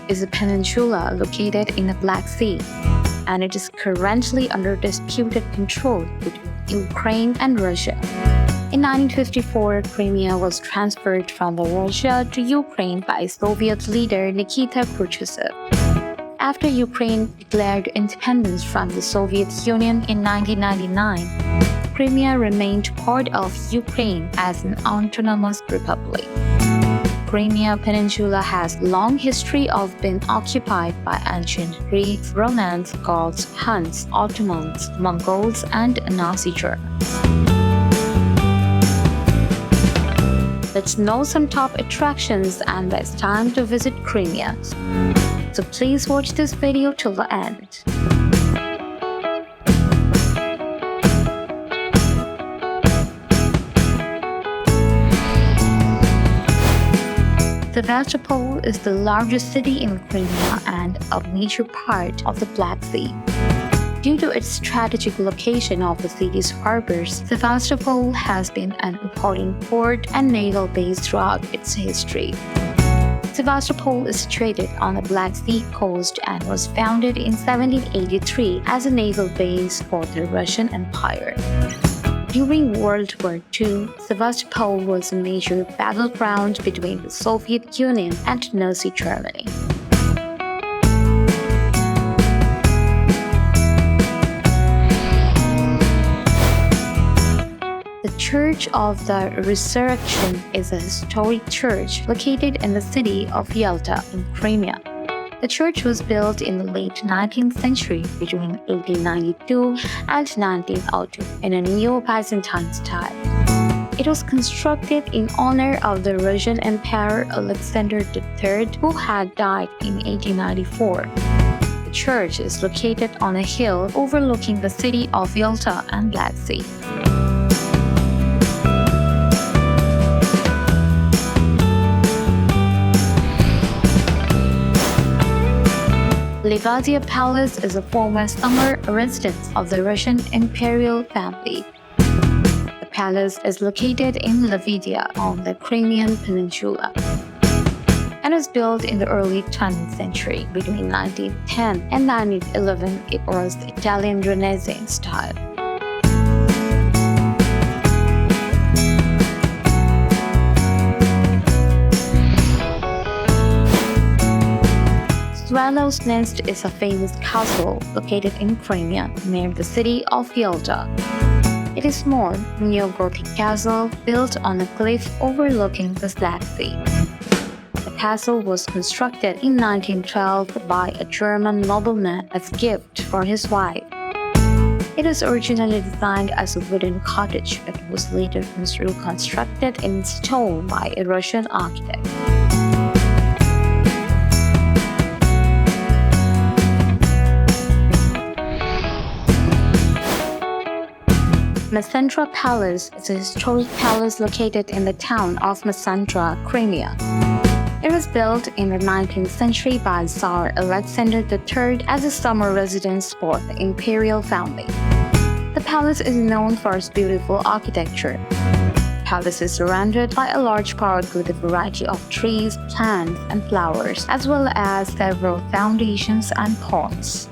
is a peninsula located in the Black Sea, and it is currently under disputed control between Ukraine and Russia. In 1954, Crimea was transferred from Russia to Ukraine by Soviet leader Nikita Khrushchev. After Ukraine declared independence from the Soviet Union in 1999, Crimea remained part of Ukraine as an autonomous republic. Crimean Peninsula has long history of being occupied by ancient Greeks, Romans, Gauls, Huns, Ottomans, Mongols, and Nazi Germans. Let's know some top attractions and it's time to visit Crimea. So please watch this video till the end. Sevastopol is the largest city in Crimea and a major part of the Black Sea. Due to its strategic location of the city's harbours, Sevastopol has been an important port and naval base throughout its history. Sevastopol is situated on the Black Sea coast and was founded in 1783 as a naval base for the Russian Empire. During World War II, Sevastopol was a major battleground between the Soviet Union and Nazi Germany. The Church of the Re-surrection is a historic church located in the city of Yalta in Crimea. The church was built in the late 19th century between 1892 and 1902 in a neo-Byzantine style. It was constructed in honor of the Russian Emperor Alexander III, who had died in 1894. The church is located on a hill overlooking the city of Yalta and Black Sea. Livadia Palace is a former summer residence of the Russian imperial family. The palace is located in Livadia on the Crimean Peninsula and was built in the early 20th century. Between 1910 and 1911, it was the Italian Renaissance style. Swallow's Nest is a famous castle located in Crimea near the city of Yalta. It is a small neo-Gothic castle built on a cliff overlooking the Black Sea. The castle was constructed in 1912 by a German nobleman as a gift for his wife. It was originally designed as a wooden cottage but was later reconstructed in stone by a Russian architect. Masantra Palace is a historic palace located in the town of Masantra, Crimea. It was built in the 19th century by Tsar Alexander III as a summer residence for the imperial family. The palace is known for its beautiful architecture. The palace is surrounded by a large park with a variety of trees, plants, and flowers, as well as several fountains and ponds.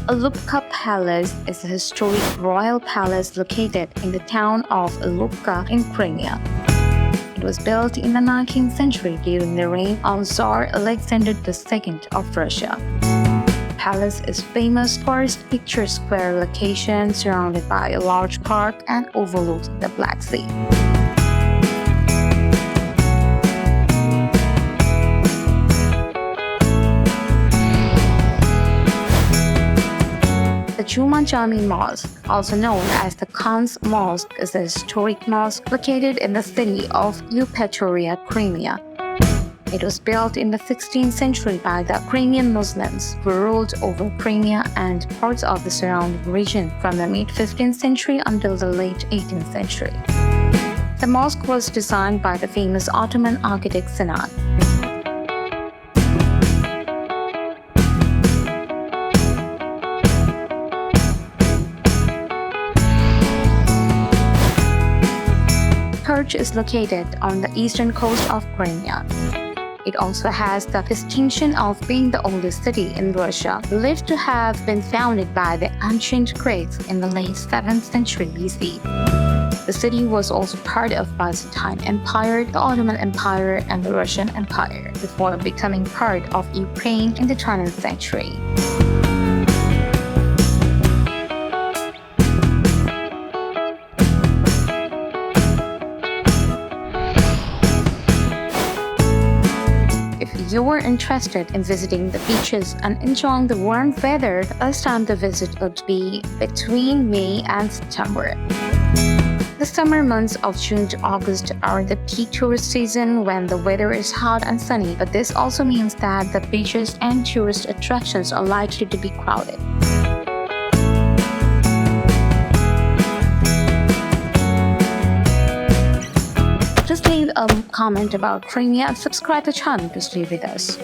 Alupka Palace is a historic royal palace located in the town of Alupka in Crimea. It was built in the 19th century during the reign of Tsar Alexander II of Russia. The palace is famous for its picturesque square location surrounded by a large park and overlooking the Black Sea. The Juma-Jami Mosque, also known as the Khan's Mosque, is a historic mosque located in the city of Eupatoria, Crimea. It was built in the 16th century by the Crimean Muslims who ruled over Crimea and parts of the surrounding region from the mid-15th century until the late 18th century. The mosque was designed by the famous Ottoman architect Sinan. church is located on the eastern coast of Crimea. It also has the distinction of being the oldest city in Russia, believed to have been founded by the ancient Greeks in the late 7th century BC. The city was also part of Byzantine Empire, the Ottoman Empire, and the Russian Empire, before becoming part of Ukraine in the 20th century. If you are interested in visiting the beaches and enjoying the warm weather, the best time to visit would be between May and September. The summer months of June to August are the peak tourist season when the weather is hot and sunny, but this also means that the beaches and tourist attractions are likely to be crowded. Just leave a comment about Crimea and subscribe to the channel to stay with us.